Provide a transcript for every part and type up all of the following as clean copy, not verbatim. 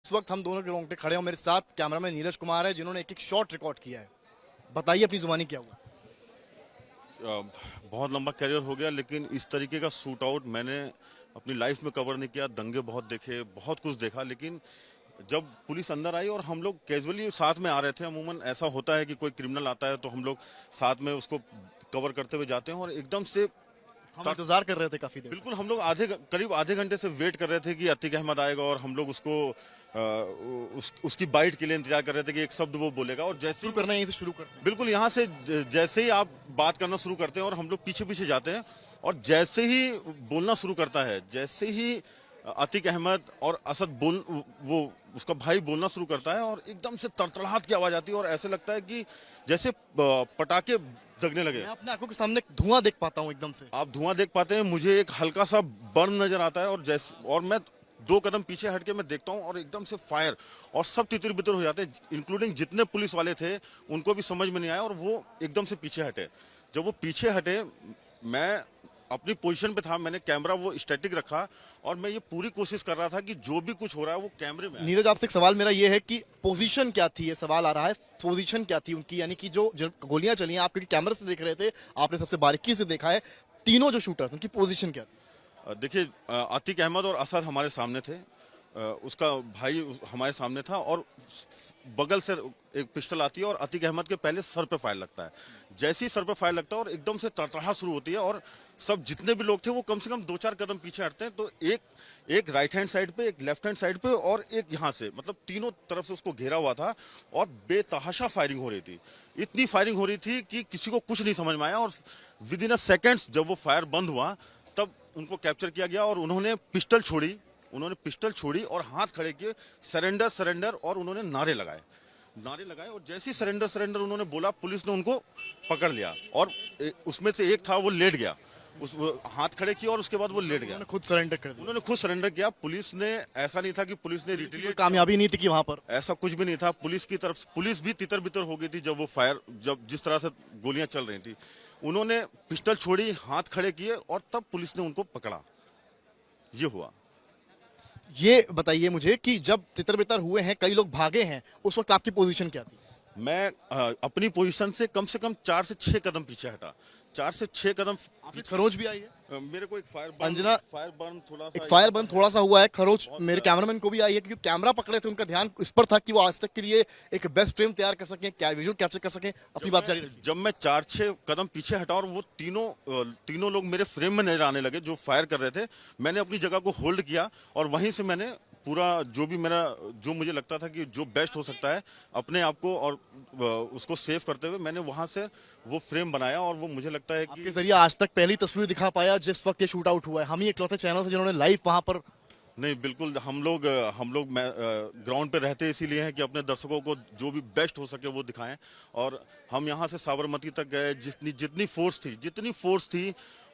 इस वक्त हम दोनों के रोंगटे खड़े हैं। मेरे साथ कैमरामैन नीरज कुमार है जिन्होंने एक एक शॉट रिकॉर्ड किया है। बताइए अपनी जुबानी क्या हुआ। बहुत लंबा करियर हो गया, लेकिन इस तरीके का शूट आउट मैंने अपनी लाइफ में कवर नहीं किया। दंगे बहुत देखे, बहुत कुछ देखा, लेकिन जब पुलिस अंदर आई और हम लोग कैजुअली साथ में आ रहे थे। अमूमन ऐसा होता है कि कोई क्रिमिनल आता है तो हम लोग साथ में उसको कवर करते हुए जाते हैं, और एकदम से हम इंतजार कर रहे थे काफी देर। बिल्कुल हम लोग करीब आधे घंटे से वेट कर रहे थे कि अतीक अहमद आएगा, और हम लोग उसको उसकी बाइट के लिए इंतजार कर रहे थे कि एक शब्द वो बोलेगा। और जैसे शुरू करना है, यहीं से शुरू करते हैं। बिल्कुल यहाँ से जैसे ही आप बात करना शुरू करते हैं और हम लोग पीछे पीछे जाते हैं, और जैसे ही बोलना शुरू करता है, जैसे ही अतीक अहमद और असद वो उसका भाई बोलना शुरू करता है, और एकदम से तड़तड़ाहट की आवाज आती है, और ऐसे लगता है कि जैसे पटाखे दगने लगे। मैं अपने आंखों के सामने धुआं देख पाता हूँ एकदम से। आप धुआं देख पाते हैं, मुझे एक हल्का सा बर्न नजर आता है, और मैं 2 कदम पीछे हटके मैं देखता हूं, और एकदम से फायर, और सब तितर बितर हो जाते हैं, इंक्लूडिंग जितने पुलिस वाले थे। उनको भी समझ में नहीं आया, और वो एकदम से पीछे हटे। जब वो पीछे हटे, मैं अपनी पोजीशन पे था, मैंने कैमरा वो स्टैटिक रखा, और मैं ये पूरी कोशिश कर रहा था कि जो भी कुछ हो रहा है वो कैमरे में आए। नीरज, आपसे एक सवाल मेरा ये है कि पोजीशन क्या थी, ये सवाल आ रहा है। पोजीशन क्या थी उनकी, यानी कि जो गोलियां चली हैं, आप क्योंकि कैमरे से देख रहे थे, आपने सबसे बारीकी से देखा है, तीनों जो शूटर्स उनकी पोजीशन क्या थी? देखिए, अतीक अहमद और असद हमारे सामने थे, उसका भाई हमारे सामने था, और बगल से एक पिस्टल आती है और अतीक अहमद के पहले सर पे फायर लगता है। जैसे ही सर पे फायर लगता है और एकदम से तड़तड़ाहट शुरू होती है, और सब जितने भी लोग थे वो कम से कम 2-4 कदम पीछे हटते हैं, तो एक राइट हैंड साइड पे, एक लेफ्ट हैंड साइड पे, और एक यहाँ से, मतलब तीनों तरफ से उसको घेरा हुआ था, और बेतहाशा फायरिंग हो रही थी। इतनी फायरिंग हो रही थी कि किसी को कुछ नहीं समझ में आया, और विद इन अ सेकेंड्स जब वो फायर बंद हुआ, तब उनको कैप्चर किया गया, और उन्होंने पिस्टल छोड़ी और हाथ खड़े किए, सरेंडर सरेंडर, और उन्होंने नारे लगाए, और जैसे ही सरेंडर सरेंडर उन्होंने बोला, पुलिस ने उनको पकड़ लिया, और उसमें से एक था वो लेट गया, हाथ खड़े किए, और उसके बाद वो लेट गया। खुद सरेंडर कर दिया। उन्होंने खुद सरेंडर किया। पुलिस ने, ऐसा नहीं था कि पुलिस ने रिटेलिएट, कामयाबी नहीं थी कि वहां पर ऐसा कुछ भी नहीं था। पुलिस की तरफ, पुलिस भी तितर बितर हो गई थी जब जिस तरह से गोलियां चल रही थी। उन्होंने पिस्टल छोड़ी, हाथ खड़े किए, और तब पुलिस ने उनको पकड़ा। ये हुआ। ये बताइए मुझे कि जब तितर बितर हुए हैं, कई लोग भागे हैं, उस वक्त आपकी पोजीशन क्या थी? मैं अपनी पोजीशन से कम 4 से 6 कदम पीछे हटा। 4 से 6 कदम। आपकी खरोच भी आई है? मेरे को एक अंजना, फायर बर्न थोड़ा सा, एक फायर बंद थोड़ा सा हुआ है। खरोच मेरे कैमरामैन को भी आई है, क्योंकि कैमरा पकड़े थे, उनका ध्यान इस पर था कि वो आज तक के लिए एक बेस्ट फ्रेम तैयार कर सकें, क्या विजुअल कैप्चर कर सकें। अपनी बात जारी रखिए। जब मैं 4-6 कदम पीछे हटा, और वो तीनों लोग मेरे फ्रेम में नजर आने लगे जो फायर कर रहे थे, मैंने अपनी जगह को होल्ड किया, और वहीं से मैंने पूरा जो मुझे लगता था कि जो बेस्ट हो सकता है अपने आप को, और उसको सेव करते हुए मैंने वहां से वो फ्रेम बनाया, और वो मुझे लगता है कि आपके जरिए आज तक पहली तस्वीर दिखा पाया जिस वक्त ये शूट आउट हुआ है। हम ही इकलौते चैनल थे जिन्होंने लाइव वहां पर। नहीं, बिल्कुल हम लोग ग्राउंड पे रहते इसीलिए हैं कि अपने दर्शकों को जो भी बेस्ट हो सके वो दिखाएं, और हम यहाँ से साबरमती तक गए। जितनी फोर्स थी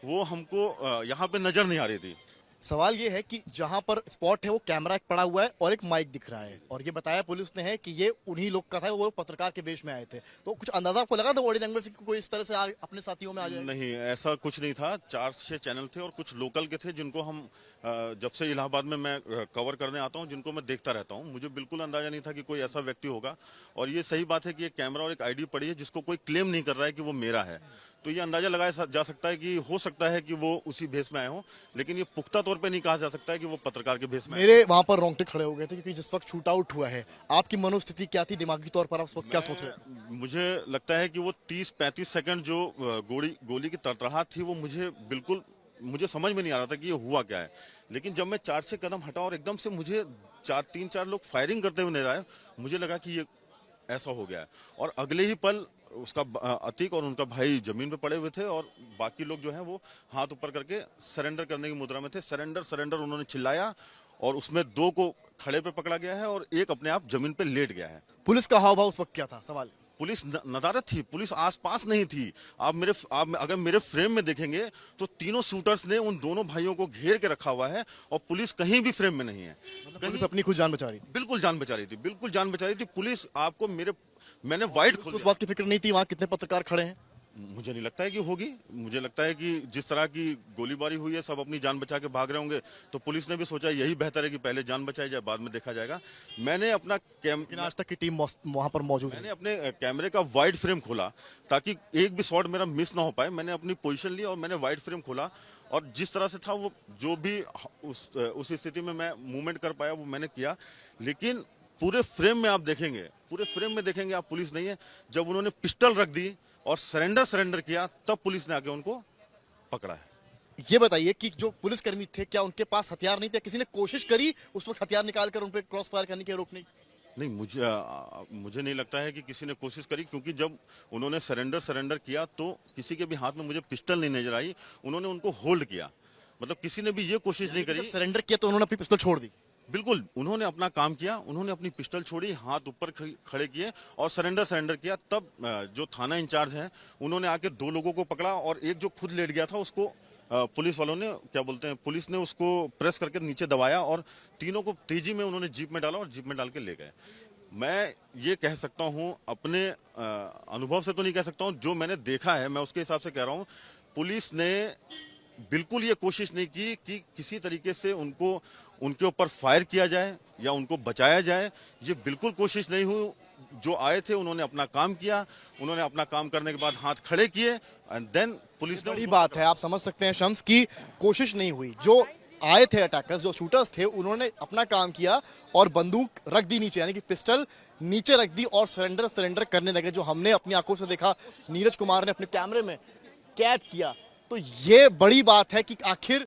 वो हमको यहाँ पे नजर नहीं आ रही थी। सवाल ये है कि जहां पर स्पॉट है वो कैमरा एक पड़ा हुआ है और एक माइक दिख रहा है, और ये बताया पुलिस ने है कि ये उन्हीं लोग का था, वो पत्रकार के वेश में आए थे। तो कुछ अंदाजा आपको लगा था बॉडी लैंग्वेज से कि कोई इस तरह से अपने साथियों में आ जाए? नहीं, ऐसा कुछ नहीं था। 4-6 चैनल थे, और कुछ लोकल के थे जिनको हम जब से इलाहाबाद में मैं कवर करने आता हूं, जिनको मैं देखता रहता हूं। मुझे बिल्कुल अंदाजा नहीं था कि कोई ऐसा व्यक्ति होगा। और ये सही बात है कि एक कैमरा और एक आईडी पड़ी है जिसको कोई क्लेम नहीं कर रहा है कि वो मेरा है, तो ये अंदाजा लगाया जा सकता है कि हो सकता है कि वो उसी भेष में आए हों, लेकिन ये पुख्ता तौर पे नहीं कहा जा सकता है कि वो पत्रकार के भेष में आए। मेरे वहां पर रोंगटे खड़े हो गए थे, क्योंकि जिस वक्त शूट आउट हुआ है, आपकी मनोस्थिति क्या थी दिमागी तौर पर? आप उस वक्त क्या सोच रहे थे? मुझे लगता है कि वो 30-35 सेकंड जो गोली की तड़तड़ाहट थी, वो मुझे समझ में नहीं आ रहा था कि ये हुआ क्या है। लेकिन जब मैं 4-6 कदम हटा, और एकदम से मुझे 3-4 लोग फायरिंग करते हुए नजर आए, मुझे लगा कि ये ऐसा हो गया है। और अगले ही पल उसका अतीक और उनका भाई जमीन पे पड़े हुए थे, और बाकी लोग जो हैं वो हाथ ऊपर करके सरेंडर करने की मुद्रा में थे। सरेंडर सरेंडर उन्होंने चिल्लाया, और उसमें 2 को खड़े पे पकड़ा गया है, और एक अपने आप जमीन पे लेट गया है। पुलिस का हाव भाव उस वक्त क्या था? सवाल। पुलिस नदारद थी, पुलिस आसपास नहीं थी। आप अगर मेरे फ्रेम में देखेंगे तो तीनों शूटर्स ने उन दोनों भाइयों को घेर के रखा हुआ है, और पुलिस कहीं भी फ्रेम में नहीं है। पुलिस अपनी खुद जान बचा रही थी। बिल्कुल जान बचा रही थी। पुलिस आपको मैंने वाइट उस बात की फिक्र नहीं थी वहां कितने पत्रकार खड़े हैं? मुझे नहीं लगता है कि होगी। मुझे लगता है कि जिस तरह की गोलीबारी हुई है, सब अपनी जान बचा के भाग रहे होंगे, तो पुलिस ने भी सोचा यही बेहतर है कि पहले जान बचाई जाए, बाद में देखा जाएगा। मैंने अपना लेकिन आज तक की टीम वहां पर मौजूद है। मैंने अपने कैमरे का वाइड फ्रेम खोला ताकि एक भी शॉट मेरा मिस ना हो पाए। मैंने अपनी पोजीशन ली और मैंने वाइड फ्रेम खोला, और जिस तरह से था वो जो भी उस स्थिति में मैं मूवमेंट कर पाया वो मैंने किया। लेकिन पूरे फ्रेम में आप देखेंगे, पूरे फ्रेम में देखेंगे आप, पुलिस नहीं है। जब उन्होंने पिस्टल रख दी और सरेंडर किया, तब पुलिस ने आके उनको पकड़ा है। ये बताइए कि जो पुलिसकर्मी थे, क्या उनके पास हथियार नहीं थे? किसी ने कोशिश करी उस वक्त हथियार निकालकर उन पर क्रॉस फायर करने की, रोकने की? नहीं, मुझे नहीं लगता है कि किसी ने कोशिश करी, क्योंकि जब उन्होंने सरेंडर किया तो किसी के भी हाथ में मुझे पिस्टल नहीं नजर आई। उन्होंने उनको होल्ड किया, मतलब किसी ने भी ये कोशिश नहीं करी। सरेंडर किया तो उन्होंने अपनी पिस्तौल छोड़ दी? बिल्कुल, उन्होंने अपना काम किया, उन्होंने अपनी पिस्टल छोड़ी, हाथ ऊपर खड़े किए और सरेंडर किया। तब जो थाना इंचार्ज हैं उन्होंने आके 2 लोगों को पकड़ा, और एक जो खुद लेट गया था उसको पुलिस वालों ने, क्या बोलते हैं, पुलिस ने उसको प्रेस करके नीचे दबाया, और तीनों को तेजी में उन्होंने जीप में डाला और जीप में डाल के ले गए। मैं ये कह सकता हूँ, अपने अनुभव से तो नहीं कह सकता हूँ, जो मैंने देखा है मैं उसके हिसाब से कह रहा हूँ। पुलिस ने बिल्कुल ये कोशिश नहीं की कि किसी तरीके से उनके ऊपर फायर किया जाए या उनको बचाया जाए। ये बिल्कुल कोशिश नहीं हुई। जो आए थे उन्होंने अपना काम किया, उन्होंने अपना काम करने के बाद हाथ खड़े किए, एंड देन पुलिस ने। बड़ी बात है, आप समझ सकते हैं शम्स की कोशिश नहीं हुई। जो आए थे अटैकर्स, जो शूटर्स थे, उन्होंने अपना काम किया और बंदूक रख दी नीचे, यानी कि पिस्टल नीचे रख दी और सरेंडर करने लगे। जो हमने अपनी आंखों से देखा, नीरज कुमार ने अपने कैमरे में कैद किया। तो ये बड़ी बात है कि आखिर